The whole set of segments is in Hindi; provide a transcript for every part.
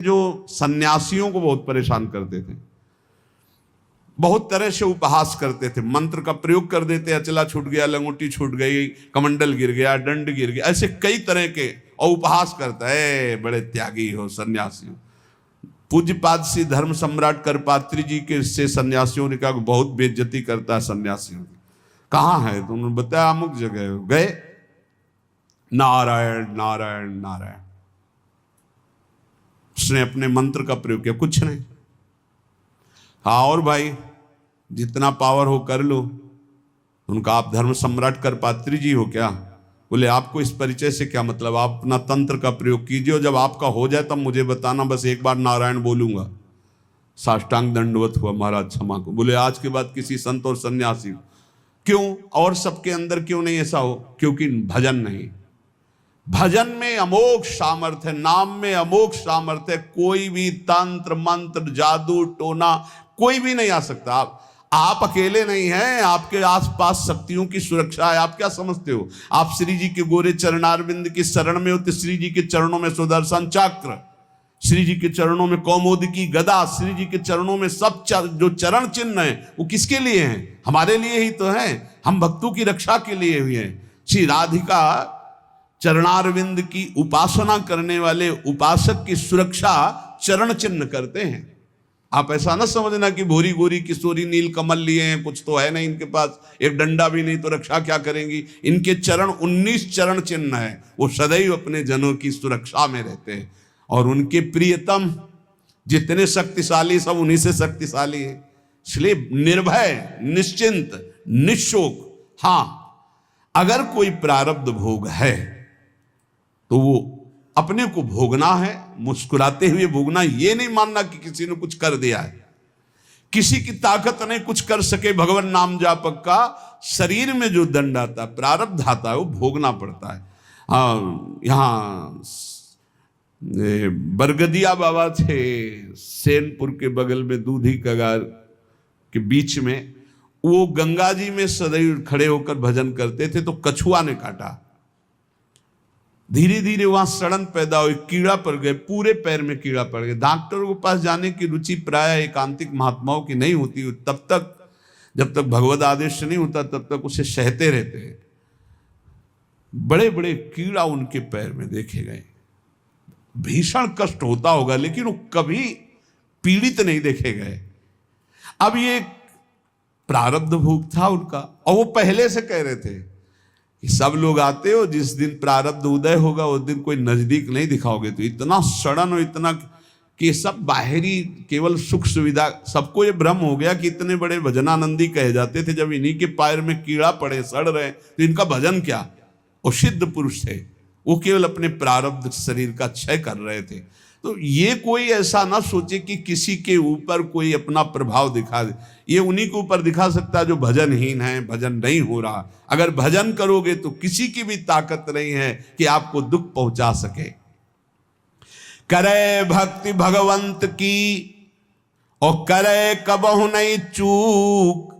जो सन्यासियों को बहुत परेशान करते थे, बहुत तरह से उपहास करते थे, मंत्र का प्रयोग कर देते, अचला छूट गया, लंगोटी छूट गई, कमंडल गिर गया, दंड गिर गया, ऐसे कई तरह के, और उपहास करता है बड़े त्यागी हो सन्यासी। पूज्यपाद श्री धर्म सम्राट करपात्री जी के से सन्यासियों ने कहा बहुत बेइज्जती करता है सन्यासियों की। कहाँ है? तो उन्होंने बताया अमुक जगह गए, नारायण नारायण नारायण। उसने अपने मंत्र का प्रयोग किया, कुछ नहीं। हाँ और भाई जितना पावर हो कर लो। उनका आप धर्म सम्राट करपात्री जी हो क्या? बोले आपको इस परिचय से क्या मतलब, आप अपना तंत्र का प्रयोग कीजिए और जब आपका हो जाए तब मुझे बताना, बस एक बार नारायण बोलूंगा। साष्टांग दंडवत हुआ, महाराज क्षमा को। बोले आज के बाद किसी संत और सन्यासी क्यों और सबके अंदर क्यों नहीं ऐसा हो? क्योंकि भजन नहीं। भजन में अमोघ सामर्थ्य है, नाम में अमोघ सामर्थ्य है। कोई भी तंत्र मंत्र जादू टोना कोई भी नहीं आ सकता। आप अकेले नहीं हैं, आपके आसपास शक्तियों की सुरक्षा है। आप क्या समझते हो? आप श्री जी के गोरे चरणारविंद की शरण में हो तो श्री जी के चरणों में सुदर्शन चक्र, श्री जी के चरणों में कौमुदी गदा, श्री जी के चरणों में सब जो चरण चिन्ह है वो किसके लिए हैं? हमारे लिए ही तो हैं। हम भक्तों की रक्षा के लिए हुए हैं। श्री राधिका चरणारविंद की उपासना करने वाले उपासक की सुरक्षा चरण चिन्ह करते हैं। आप ऐसा ना समझना कि भूरी गोरी किशोरी नील कमल लिए हैं, कुछ तो है नहीं इनके पास, एक डंडा भी नहीं तो रक्षा क्या करेंगी। इनके चरण 19 चरण चिन्ह है, वो सदैव अपने जनों की सुरक्षा में रहते हैं। और उनके प्रियतम जितने शक्तिशाली सब उन्हीं से शक्तिशाली है। इसलिए निर्भय निश्चिंत निशोक। हाँ अगर कोई प्रारब्ध भोग है तो वो अपने को भोगना है, मुस्कुराते हुए भोगना। ये नहीं मानना कि किसी ने कुछ कर दिया है, किसी की ताकत नहीं कुछ कर सके। भगवान नाम जापक का शरीर में जो दंड आता है, प्रारब्ध आता है, वो भोगना पड़ता है। हाँ यहाँ बरगदिया बाबा थे सेनपुर के बगल में, दूधी कगार के बीच में। वो गंगा जी में सदैव खड़े होकर भजन करते थे तो कछुआ ने काटा। धीरे धीरे वहां सड़न पैदा हुई, कीड़ा पड़ गए, पूरे पैर में कीड़ा पड़ गया। डॉक्टरों के पास जाने की रुचि प्राय एकांतिक महात्माओं की नहीं होती। तब तक जब तक भगवत आदेश नहीं होता तब तक उसे सहते रहते हैं। बड़े बड़े कीड़ा उनके पैर में देखे गए। भीषण कष्ट होता होगा लेकिन वो कभी पीड़ित नहीं देखे गए। अब ये प्रारब्ध भोग था उनका, और वो पहले से कह रहे थे कि सब लोग आते हो, जिस दिन प्रारब्ध उदय होगा उस दिन कोई नजदीक नहीं दिखाओगे। तो इतना सड़न और इतना कि सब बाहरी केवल सुख सुविधा, सबको ये भ्रम हो गया कि इतने बड़े भजनानंदी कहे जाते थे, जब इन्हीं के पैर में कीड़ा पड़े सड़ रहे तो इनका भजन क्या। वो सिद्ध पुरुष थे, वो केवल अपने प्रारब्ध शरीर का क्षय कर रहे थे। तो ये कोई ऐसा ना सोचे कि किसी के ऊपर कोई अपना प्रभाव दिखा दे। ये उन्हीं के ऊपर दिखा सकता है जो भजनहीन है, भजन नहीं हो रहा। अगर भजन करोगे तो किसी की भी ताकत नहीं है कि आपको दुख पहुंचा सके। करे भक्ति भगवंत की और करे कबहु नहीं चूक,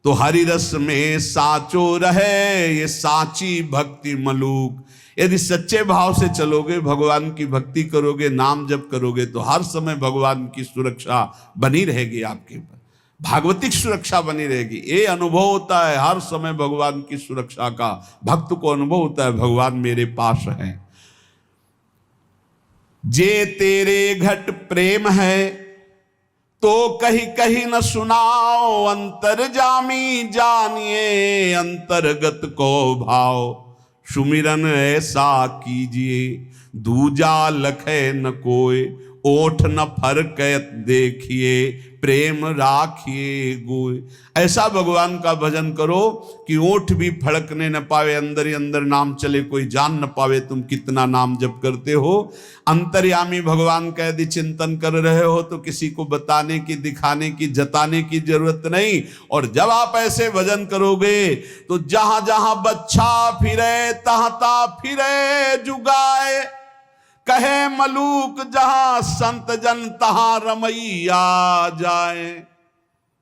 तो हरि रस में साचो रहे ये साची भक्ति मलूक। यदि सच्चे भाव से चलोगे, भगवान की भक्ति करोगे, नाम जप करोगे, तो हर समय भगवान की सुरक्षा बनी रहेगी आपके ऊपर, भागवतिक सुरक्षा बनी रहेगी। ये अनुभव होता है हर समय भगवान की सुरक्षा का। भक्त को अनुभव होता है भगवान मेरे पास है। जे तेरे घट प्रेम है तो कहीं कहीं न सुनाओ, अंतर्जामी जानिए अंतर्गत को भाव। सुमिरन ऐसा कीजिए दूजा लखे न कोय, ओठ न फरकत देखिए प्रेम राखिए गोय। ऐसा भगवान का भजन करो कि ओठ भी फड़कने न पावे, अंदर ही अंदर नाम चले, कोई जान न पावे तुम कितना नाम जप करते हो। अंतर्यामी भगवान का यदि चिंतन कर रहे हो तो किसी को बताने की, दिखाने की, जताने की जरूरत नहीं। और जब आप ऐसे भजन करोगे तो जहां जहां बच्चा फिरे तहां तहां फिरे जुगाए, कहे मलूक जहां संत जन तहां रमैया जाए।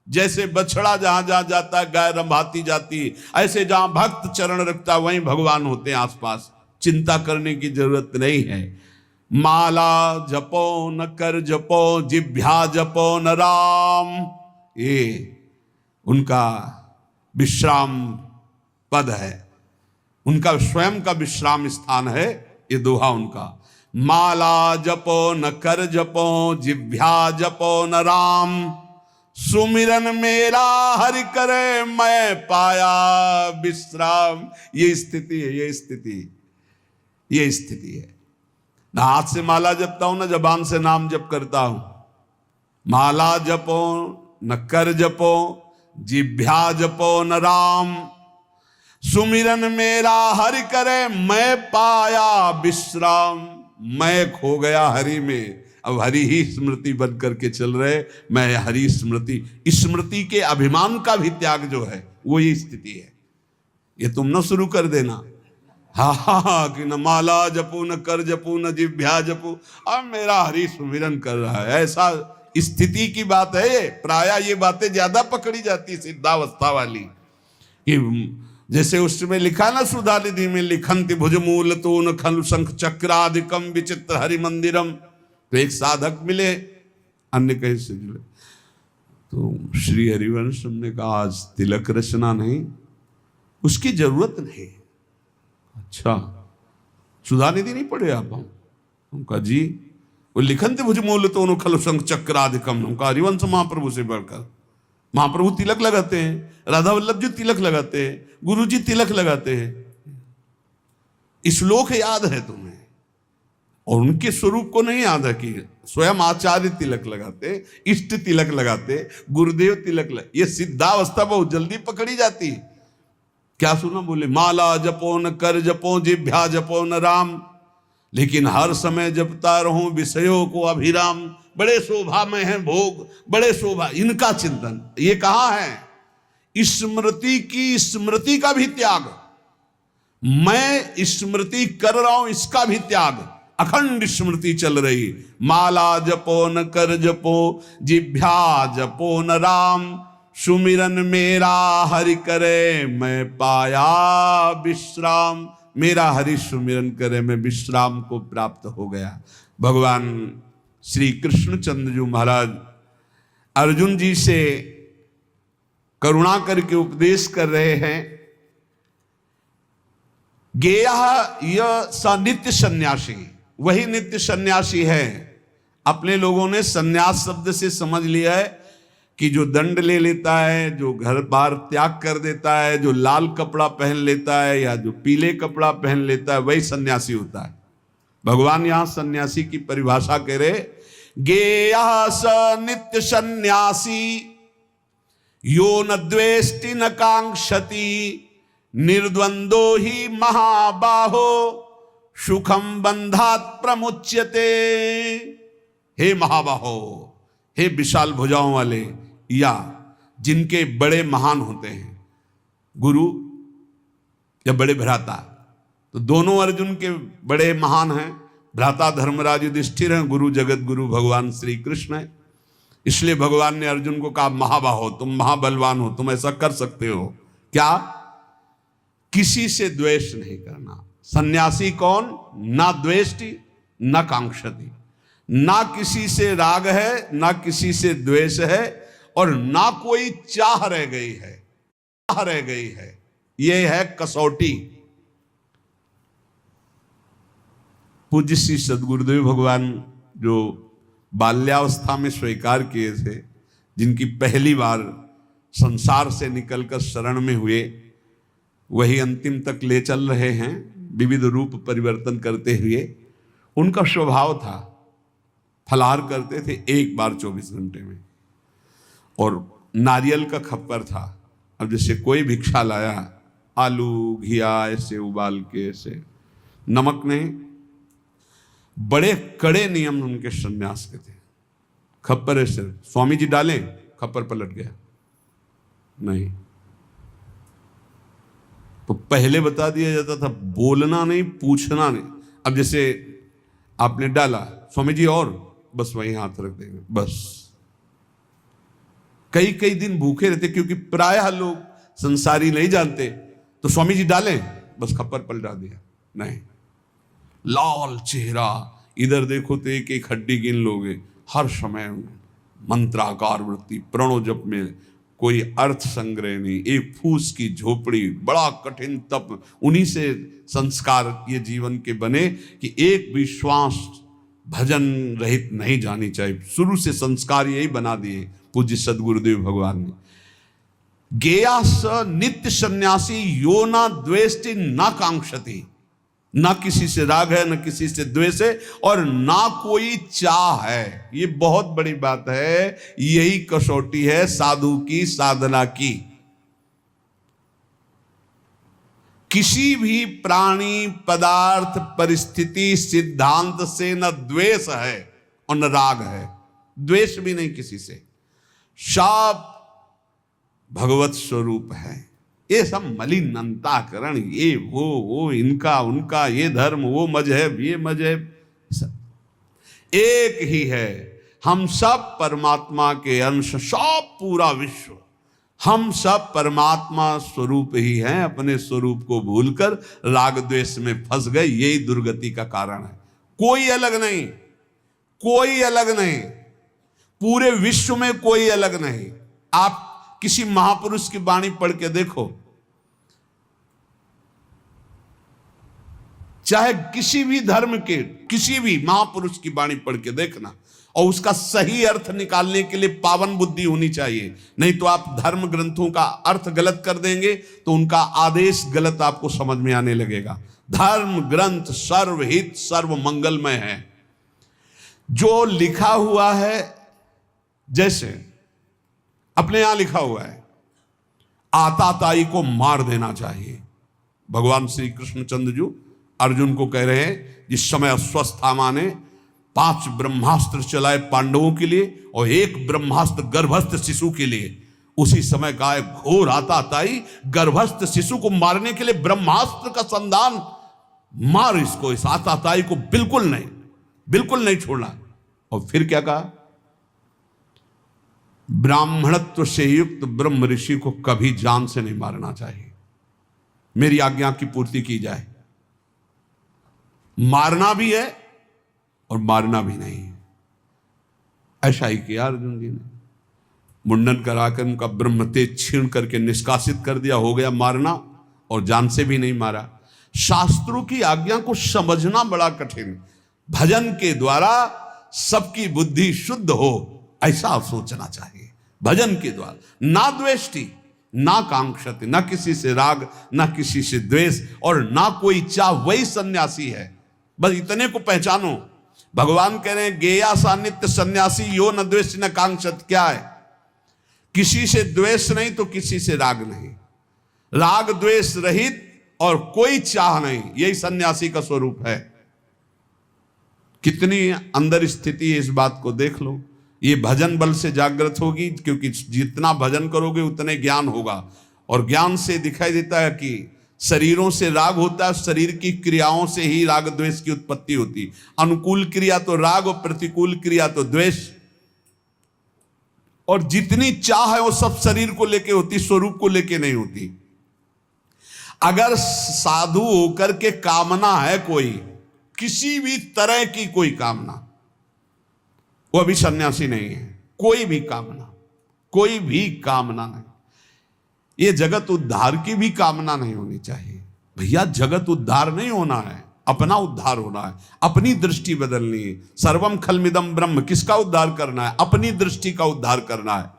जैसे बछड़ा जहां जहां जाता है गाय रंभाती जाती, ऐसे जहां भक्त चरण रखता वहीं भगवान होते हैं आसपास। चिंता करने की जरूरत नहीं है। माला जपो न कर जपो जिभ्या जपो न राम, ये उनका विश्राम पद है, उनका स्वयं का विश्राम स्थान है ये दोहा उनका। माला जपो न कर जपो जिभ्या जपो न राम, सुमिरन मेरा हरि करे मैं पाया विश्राम। ये स्थिति है, ये स्थिति, ये स्थिति है। ना हाथ से माला जपता हूं, ना जबान से नाम जप करता हूं। माला जपो न कर जपो जिभ्या जपो न राम, सुमिरन मेरा हरि करे मैं पाया विश्राम। मैं खो गया हरि में, अब हरि ही स्मृति बन करके चल रहे, मैं हरि स्मृति। स्मृति के अभिमान का भी त्याग जो है वो ये स्थिति है। ये तुम न शुरू कर देना, हाँ कि न माला जपू न कर जपू न जिभ्या जपू, अब मेरा हरि सुमिरन कर रहा है, ऐसा स्थिति की बात है ये। प्राय ये बातें ज्यादा पकड़ी जाती सिद्धावस्था वाली, कि जैसे उसमें लिखा ना सुधा निधि में, लिखंति भुजमूल तून खलु शंख चक्रादिकम विचित्र हरि मंदिरम। तो एक साधक मिले, अन्य कहीं से जुड़े, तो श्री हरिवंश ने कहा आज तिलक रचना नहीं, उसकी जरूरत नहीं। अच्छा सुधा निधि नहीं पढ़े आप? उनका जी वो लिखंति भुजमूल तून खलु शंख चक्रादिकम, उनका हरिवंश महाप्रभु से बढ़कर। महाप्रभु तिलक लगाते हैं, राधा वल्लभ जी तिलक लगाते हैं, गुरु जी तिलक लगाते हैं। श्लोक याद है तुम्हें, और उनके स्वरूप को नहीं याद है कि स्वयं आचार्य तिलक लगाते, इष्ट तिलक लगाते, गुरुदेव तिलक ये सिद्धावस्था बहुत जल्दी पकड़ी जाती है। क्या सुना बोले, माला जपो न कर जपो जिभ्या जपो न राम, लेकिन हर समय जपता रहूं विषयों को अभिराम। बड़े शोभा में है भोग, बड़े शोभा, इनका चिंतन। ये कहा है स्मृति की, स्मृति का भी त्याग, मैं स्मृति कर रहा हूं इसका भी त्याग। अखंड स्मृति चल रही, माला जपो न कर जपो जिभ्या जपो न राम, सुमिरन मेरा हरि करे मैं पाया विश्राम। मेरा हरि सुमिरन करे मैं विश्राम को प्राप्त हो गया। भगवान श्री कृष्णचंद्र जी महाराज अर्जुन जी से करुणा करके उपदेश कर रहे हैं। गेया यह स नित्य सन्यासी, वही नित्य सन्यासी है। अपने लोगों ने सन्यास शब्द से समझ लिया है कि जो दंड ले लेता है, जो घर बार त्याग कर देता है, जो लाल कपड़ा पहन लेता है या जो पीले कपड़ा पहन लेता है, वही सन्यासी होता है। भगवान यहां सन्यासी की परिभाषा कह रहे, गेया स नित्य सन्यासी यो न द्वेष्टि न कांक्षति, निर्द्वंदो ही महाबाहो सुखम बंधात प्रमुच्यते। हे महाबाहो, हे विशाल भुजाओं वाले, या जिनके बड़े महान होते हैं, गुरु या बड़े भ्राता, तो दोनों अर्जुन के बड़े महान हैं। भ्राता धर्मराज युधिष्ठिर हैं, गुरु जगत गुरु भगवान श्री कृष्ण है। इसलिए भगवान ने अर्जुन को कहा महाबाहो, तुम महाबलवान हो, तुम ऐसा कर सकते हो। क्या? किसी से द्वेष नहीं करना। सन्यासी कौन? ना द्वेष्टि न कांक्षति, ना किसी से राग है, ना किसी से द्वेष है, और ना कोई चाह रह गई है, चाह रह गई है। यह है कसौटी। पूज्य श्री सद्गुरुदेव भगवान जो बाल्यावस्था में स्वीकार किए थे, जिनकी पहली बार संसार से निकलकर शरण में हुए, वही अंतिम तक ले चल रहे हैं विविध रूप परिवर्तन करते हुए। उनका स्वभाव था, फलाहार करते थे एक बार 24 घंटे में, और नारियल का खप्पर था। अब जैसे कोई भिक्षा लाया, आलू घिया ऐसे उबाल के, ऐसे नमक नहीं, बड़े कड़े नियम उनके सन्यास के थे। खप्पर ऐसे स्वामी जी डालें, खप्पर पलट गया नहीं। तो पहले बता दिया जाता था बोलना नहीं, पूछना नहीं। अब जैसे आपने डाला, स्वामी जी और, बस वहीं हाथ रख देंगे, बस। कई कई दिन भूखे रहते, क्योंकि प्रायः लोग संसारी नहीं जानते, तो स्वामी जी डालें, बस खप्पर पलटा दिया नहीं। लाल चेहरा, इधर देखो तो एक एक हड्डी गिन लोगे, हर समय मंत्राकार वृत्ति, प्रणव जप में कोई अर्थ संग्रह नहीं, एक फूस की झोपड़ी, बड़ा कठिन तप, उन्हीं से संस्कार ये जीवन के बने कि एक भी श्वास भजन रहित नहीं जानी चाहिए। शुरू से संस्कार यही बना दिए पूज्य सदगुरुदेव भगवान ने। गेया स नित्य सन्यासी यो ना द्वेष्टि ना कांक्षति, ना किसी से राग है, ना किसी से द्वेष है, और ना कोई चाह है। ये बहुत बड़ी बात है, यही कसौटी है साधु की साधना की। किसी भी प्राणी पदार्थ परिस्थिति सिद्धांत से न द्वेष है और न राग है, द्वेष भी नहीं किसी से, सब भगवत स्वरूप है। ये सब मलिन अंतःकरण, ये वो इनका उनका, ये धर्म वो मजहब ये मजहब, सब एक ही है। हम सब परमात्मा के अंश, सब पूरा विश्व, हम सब परमात्मा स्वरूप ही हैं। अपने स्वरूप को भूलकर राग द्वेष में फंस गए, यही दुर्गति का कारण है। कोई अलग नहीं, कोई अलग नहीं, पूरे विश्व में कोई अलग नहीं। आप किसी महापुरुष की वाणी पढ़ के देखो, चाहे किसी भी धर्म के किसी भी महापुरुष की वाणी पढ़ के देखना, और उसका सही अर्थ निकालने के लिए पावन बुद्धि होनी चाहिए। नहीं तो आप धर्म ग्रंथों का अर्थ गलत कर देंगे तो उनका आदेश गलत आपको समझ में आने लगेगा। धर्म ग्रंथ सर्वहित सर्व मंगलमय है। जो लिखा हुआ है, जैसे अपने यहां लिखा हुआ है, आताताई को मार देना चाहिए। भगवान श्री कृष्णचंद्र जी अर्जुन को कह रहे हैं, जिस समय अश्वत्थामा ने 5 ब्रह्मास्त्र चलाए पांडवों के लिए और 1 ब्रह्मास्त्र गर्भस्थ शिशु के लिए, उसी समय कहा है घोर आताताई गर्भस्थ शिशु को मारने के लिए ब्रह्मास्त्र का संधान, मार इसको, इस आताताई को बिल्कुल नहीं छोड़ना। और फिर क्या कहा, ब्राह्मणत्व से युक्त ब्रह्म ऋषि को कभी जान से नहीं मारना चाहिए, मेरी आज्ञा की पूर्ति की जाए। मारना भी है और मारना भी नहीं है। ऐसा ही किया अर्जुन जी ने, मुंडन कराकर उनका ब्रह्म तेज छीन करके निष्कासित कर दिया, हो गया मारना, और जान से भी नहीं मारा। शास्त्रों की आज्ञा को समझना बड़ा कठिन। भजन के द्वारा सबकी बुद्धि शुद्ध हो, ऐसा सोचना चाहिए। भजन के द्वारा ना द्वेष्टि ना कांक्षति, ना किसी से राग ना किसी से द्वेष और ना कोई चाह, वही सन्यासी है। बस इतने को पहचानो। भगवान कह रहे हैं गेया सा नित्य सन्यासी यो न द्वेष न कांक्षत। क्या है, किसी से द्वेष नहीं तो किसी से राग नहीं, राग द्वेष रहित और कोई चाह नहीं, यही सन्यासी का स्वरूप है। कितनी अंदर स्थिति है, इस बात को देख लो। ये भजन बल से जागृत होगी, क्योंकि जितना भजन करोगे उतने ज्ञान होगा, और ज्ञान से दिखाई देता है कि शरीरों से राग होता है, शरीर की क्रियाओं से ही राग द्वेष की उत्पत्ति होती। अनुकूल क्रिया तो राग और प्रतिकूल क्रिया तो द्वेष। और जितनी चाह है वो सब शरीर को लेके होती, स्वरूप को लेके नहीं होती। अगर साधु होकर के कामना है कोई, किसी भी तरह की कोई कामना, वो अभी सन्यासी नहीं है। कोई भी कामना नहीं। ये जगत उद्धार की भी कामना नहीं होनी चाहिए। भैया जगत उद्धार नहीं होना है, अपना उद्धार होना है, अपनी दृष्टि बदलनी है। सर्वम खलमिदम ब्रह्म, किसका उद्धार करना है? अपनी दृष्टि का उद्धार करना है।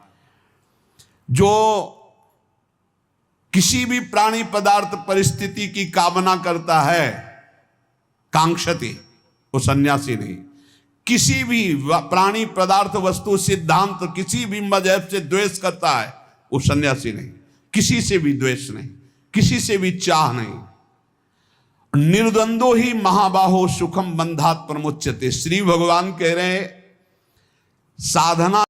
जो किसी भी प्राणी पदार्थ परिस्थिति की कामना करता है, कांक्षति, वो सन्यासी नहीं। किसी भी प्राणी पदार्थ वस्तु सिद्धांत किसी भी मजहब से द्वेष करता है, वो सन्यासी नहीं। किसी से भी द्वेष नहीं, किसी से भी चाह नहीं। निर्द्वंदो ही महाबाहो सुखम बंधात प्रमुच्यते। श्री भगवान कह रहे हैं साधना